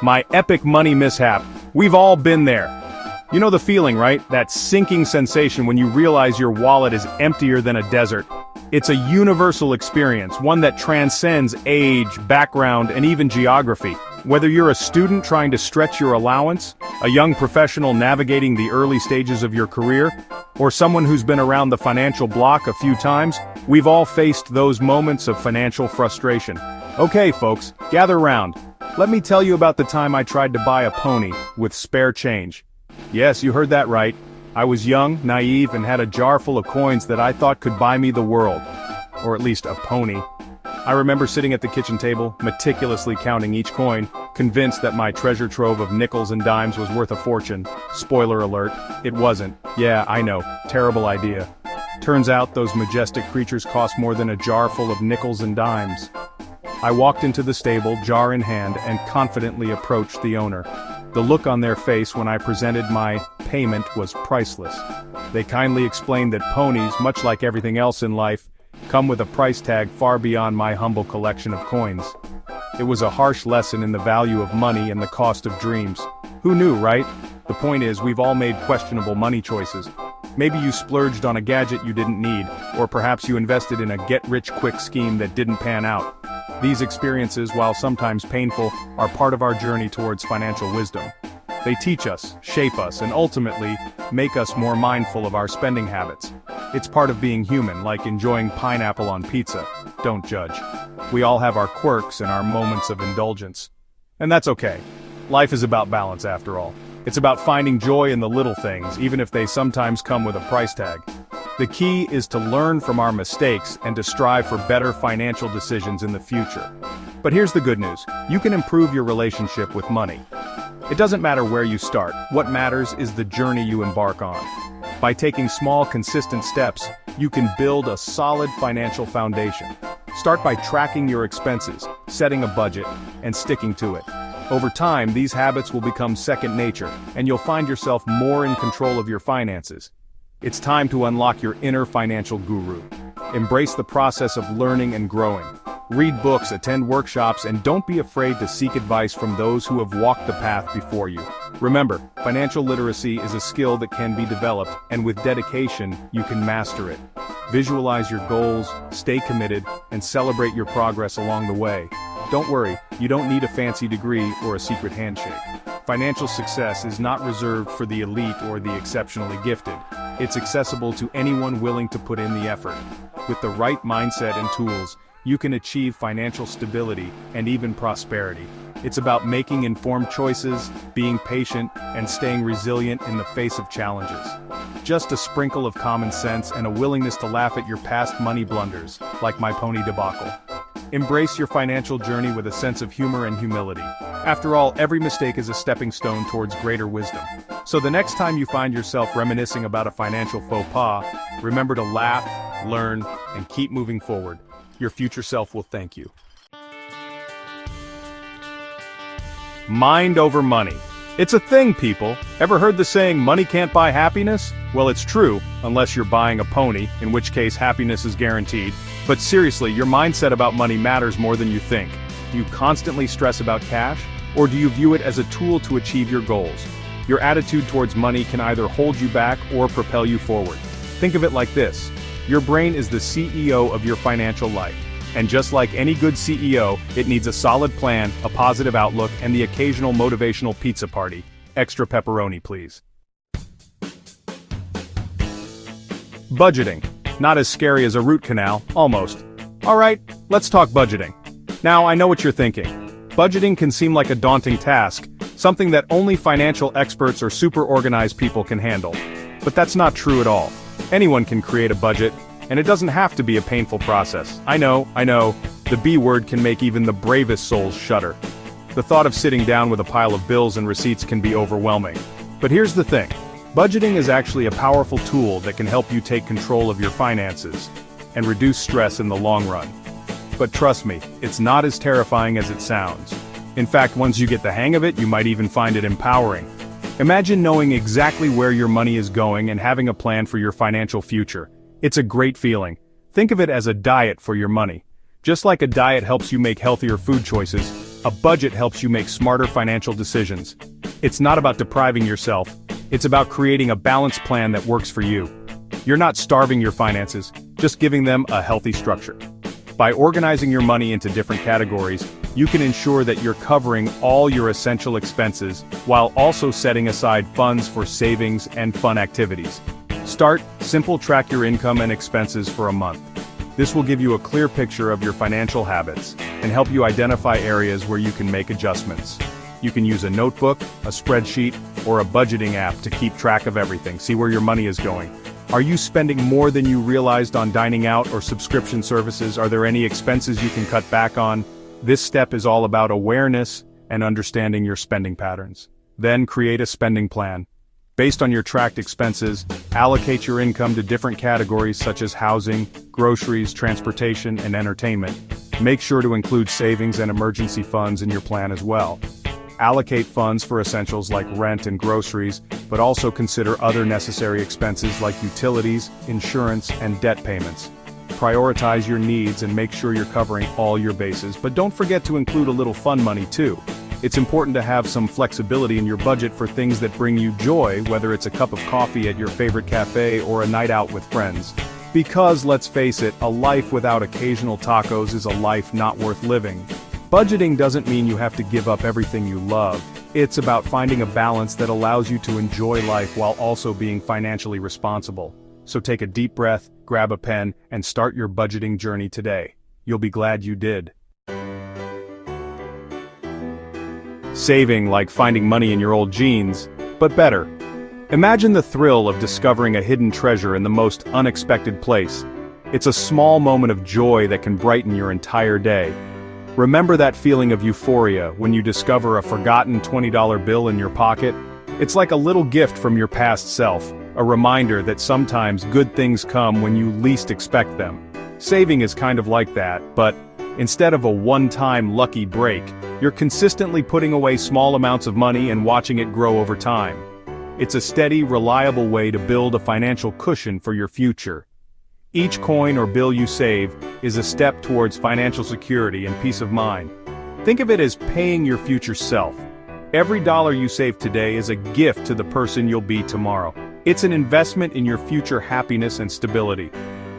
My epic money mishap. We've all been there. You know the feeling, right? That sinking sensation when you realize your wallet is emptier than a desert. It's a universal experience, one that transcends age, background, and even geography. Whether you're a student trying to stretch your allowance, a young professional navigating the early stages of your career, or someone who's been around the financial block a few times, we've all faced those moments of financial frustration. Okay, folks, gather round. Let me tell you about the time I tried to buy a pony with spare change. Yes, you heard that right. I was young, naive, and had a jar full of coins that I thought could buy me the world. Or at least a pony. I remember sitting at the kitchen table, meticulously counting each coin, convinced that my treasure trove of nickels and dimes was worth a fortune. Spoiler alert, it wasn't. Yeah, I know, terrible idea. Turns out those majestic creatures cost more than a jar full of nickels and dimes. I walked into the stable, jar in hand, and confidently approached the owner. The look on their face when I presented my payment was priceless. They kindly explained that ponies, much like everything else in life, come with a price tag far beyond my humble collection of coins. It was a harsh lesson in the value of money and the cost of dreams. Who knew, right? The point is, we've all made questionable money choices. Maybe you splurged on a gadget you didn't need, or perhaps you invested in a get-rich-quick scheme that didn't pan out. These experiences, while sometimes painful, are part of our journey towards financial wisdom. They teach us, shape us, and ultimately, make us more mindful of our spending habits. It's part of being human, like enjoying pineapple on pizza. Don't judge. We all have our quirks and our moments of indulgence. And that's okay. Life is about balance after all. It's about finding joy in the little things, even if they sometimes come with a price tag. The key is to learn from our mistakes and to strive for better financial decisions in the future. But here's the good news. You can improve your relationship with money. It doesn't matter where you start. What matters is the journey you embark on. By taking small, consistent steps, you can build a solid financial foundation. Start by tracking your expenses, setting a budget, and sticking to it. Over time, these habits will become second nature, and you'll find yourself more in control of your finances. It's time to unlock your inner financial guru. Embrace the process of learning and growing. Read books, attend workshops, and don't be afraid to seek advice from those who have walked the path before you. Remember, financial literacy is a skill that can be developed, and with dedication, you can master it. Visualize your goals, stay committed, and celebrate your progress along the way. Don't worry, you don't need a fancy degree or a secret handshake. Financial success is not reserved for the elite or the exceptionally gifted. It's accessible to anyone willing to put in the effort. With the right mindset and tools, you can achieve financial stability and even prosperity. It's about making informed choices, being patient, and staying resilient in the face of challenges. Just a sprinkle of common sense and a willingness to laugh at your past money blunders, like my pony debacle. Embrace your financial journey with a sense of humor and humility. After all, every mistake is a stepping stone towards greater wisdom. So the next time you find yourself reminiscing about a financial faux pas, remember to laugh, learn, and keep moving forward. Your future self will thank you. Mind over money. It's a thing, people. Ever heard the saying, money can't buy happiness? Well, it's true, unless you're buying a pony, in which case happiness is guaranteed. But seriously, your mindset about money matters more than you think. Do you constantly stress about cash? Or do you view it as a tool to achieve your goals? Your attitude towards money can either hold you back or propel you forward. Think of it like this. Your brain is the CEO of your financial life. And just like any good CEO, it needs a solid plan, a positive outlook, and the occasional motivational pizza party. Extra pepperoni, please. Budgeting. Not as scary as a root canal, almost. Alright, let's talk budgeting. Now, I know what you're thinking. Budgeting can seem like a daunting task, something that only financial experts or super organized people can handle. But that's not true at all. Anyone can create a budget, and it doesn't have to be a painful process. I know, the B word can make even the bravest souls shudder. The thought of sitting down with a pile of bills and receipts can be overwhelming. But here's the thing. Budgeting is actually a powerful tool that can help you take control of your finances and reduce stress in the long run. But trust me, it's not as terrifying as it sounds. In fact, once you get the hang of it, you might even find it empowering. Imagine knowing exactly where your money is going and having a plan for your financial future. It's a great feeling. Think of it as a diet for your money. Just like a diet helps you make healthier food choices, A budget helps you make smarter financial decisions. It's not about depriving yourself, it's about creating a balanced plan that works for you. You're not starving your finances, just giving them a healthy structure. By organizing your money into different categories, you can ensure that you're covering all your essential expenses while also setting aside funds for savings and fun activities. Start simple. Track your income and expenses for a month. This will give you a clear picture of your financial habits and help you identify areas where you can make adjustments. You can use a notebook, a spreadsheet, or a budgeting app to keep track of everything. See where your money is going. Are you spending more than you realized on dining out or subscription services? Are there any expenses you can cut back on? This step is all about awareness and understanding your spending patterns. Then create a spending plan. Based on your tracked expenses, allocate your income to different categories such as housing, groceries, transportation, and entertainment. Make sure to include savings and emergency funds in your plan as well. Allocate funds for essentials like rent and groceries, but also consider other necessary expenses like utilities, insurance, and debt payments. Prioritize your needs and make sure you're covering all your bases, but don't forget to include a little fun money too. It's important to have some flexibility in your budget for things that bring you joy, whether it's a cup of coffee at your favorite cafe or a night out with friends. Because, let's face it, a life without occasional tacos is a life not worth living. Budgeting doesn't mean you have to give up everything you love. It's about finding a balance that allows you to enjoy life while also being financially responsible. So take a deep breath, grab a pen, and start your budgeting journey today. You'll be glad you did. Saving like finding money in your old jeans, but better. Imagine the thrill of discovering a hidden treasure in the most unexpected place. It's a small moment of joy that can brighten your entire day. Remember that feeling of euphoria when you discover a forgotten $20 bill in your pocket? It's like a little gift from your past self, a reminder that sometimes good things come when you least expect them. Saving is kind of like that, but instead of a one-time lucky break, you're consistently putting away small amounts of money and watching it grow over time. It's a steady, reliable way to build a financial cushion for your future. Each coin or bill you save is a step towards financial security and peace of mind. Think of it as paying your future self. Every dollar you save today is a gift to the person you'll be tomorrow. It's an investment in your future happiness and stability.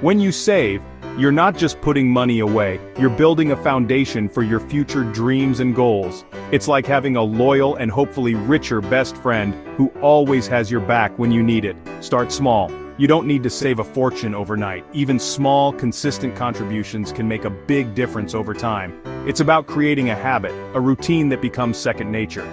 When you save, you're not just putting money away, you're building a foundation for your future dreams and goals. It's like having a loyal and hopefully richer best friend who always has your back when you need it. Start small. You don't need to save a fortune overnight. Even small, consistent contributions can make a big difference over time. It's about creating a habit, a routine that becomes second nature.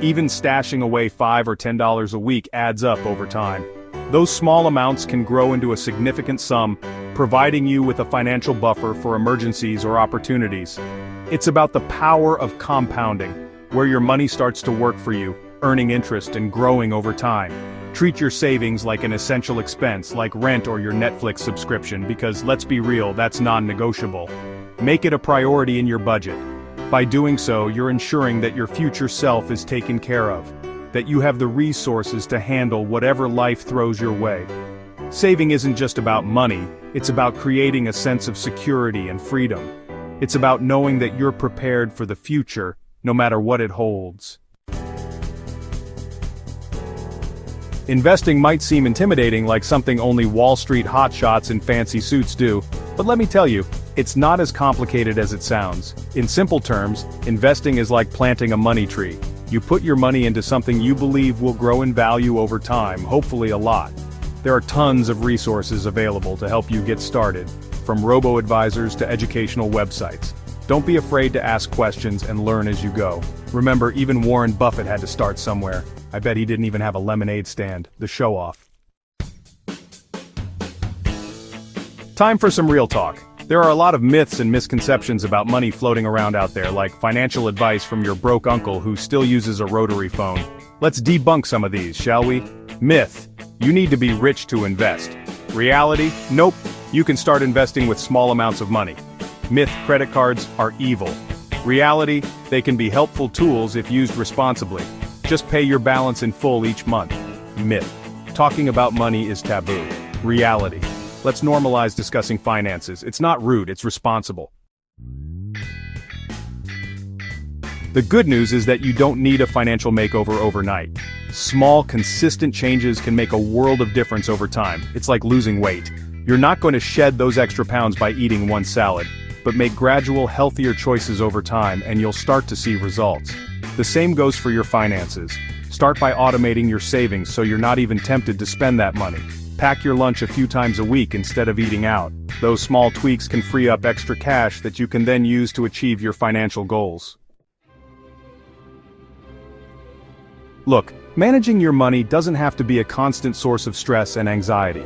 Even stashing away $5 or $10 a week adds up over time. Those small amounts can grow into a significant sum, providing you with a financial buffer for emergencies or opportunities. It's about the power of compounding, where your money starts to work for you, earning interest and growing over time. Treat your savings like an essential expense, like rent or your Netflix subscription, because let's be real, that's non-negotiable. Make it a priority in your budget. By doing so, you're ensuring that your future self is taken care of, that you have the resources to handle whatever life throws your way. Saving isn't just about money, it's about creating a sense of security and freedom. It's about knowing that you're prepared for the future, no matter what it holds. Investing might seem intimidating, like something only Wall Street hotshots in fancy suits do, but let me tell you, it's not as complicated as it sounds. In simple terms, investing is like planting a money tree. You put your money into something you believe will grow in value over time, hopefully a lot. There are tons of resources available to help you get started, from robo-advisors to educational websites. Don't be afraid to ask questions and learn as you go. Remember, even Warren Buffett had to start somewhere. I bet he didn't even have a lemonade stand. The show-off. Time for some real talk. There are a lot of myths and misconceptions about money floating around out there, like financial advice from your broke uncle who still uses a rotary phone. Let's debunk some of these, shall we? Myth: you need to be rich to invest. Reality: nope, you can start investing with small amounts of money. Myth: credit cards are evil. Reality: they can be helpful tools if used responsibly. Just pay your balance in full each month. Myth: talking about money is taboo. Reality: let's normalize discussing finances. It's not rude, it's responsible. The good news is that you don't need a financial makeover overnight. Small, consistent changes can make a world of difference over time. It's like losing weight. You're not going to shed those extra pounds by eating one salad, but make gradual, healthier choices over time and you'll start to see results. The same goes for your finances. Start by automating your savings so you're not even tempted to spend that money. Pack your lunch a few times a week instead of eating out. Those small tweaks can free up extra cash that you can then use to achieve your financial goals. Look, managing your money doesn't have to be a constant source of stress and anxiety.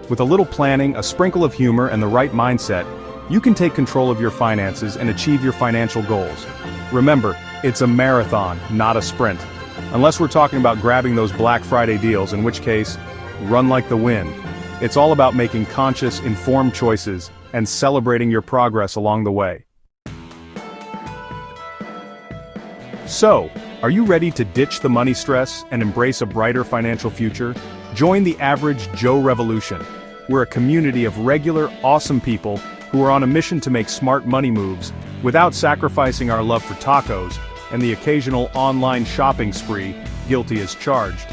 With a little planning, a sprinkle of humor, and the right mindset, you can take control of your finances and achieve your financial goals. Remember, it's a marathon, not a sprint. Unless we're talking about grabbing those Black Friday deals, in which case, run like the wind. It's all about making conscious, informed choices and celebrating your progress along the way. So, are you ready to ditch the money stress and embrace a brighter financial future? Join the Average Joe Revolution. We're a community of regular, awesome people who are on a mission to make smart money moves without sacrificing our love for tacos and the occasional online shopping spree, guilty as charged.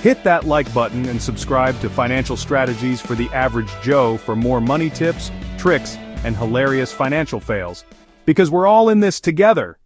Hit that like button and subscribe to Financial Strategies for the Average Joe for more money tips, tricks, and hilarious financial fails. Because we're all in this together.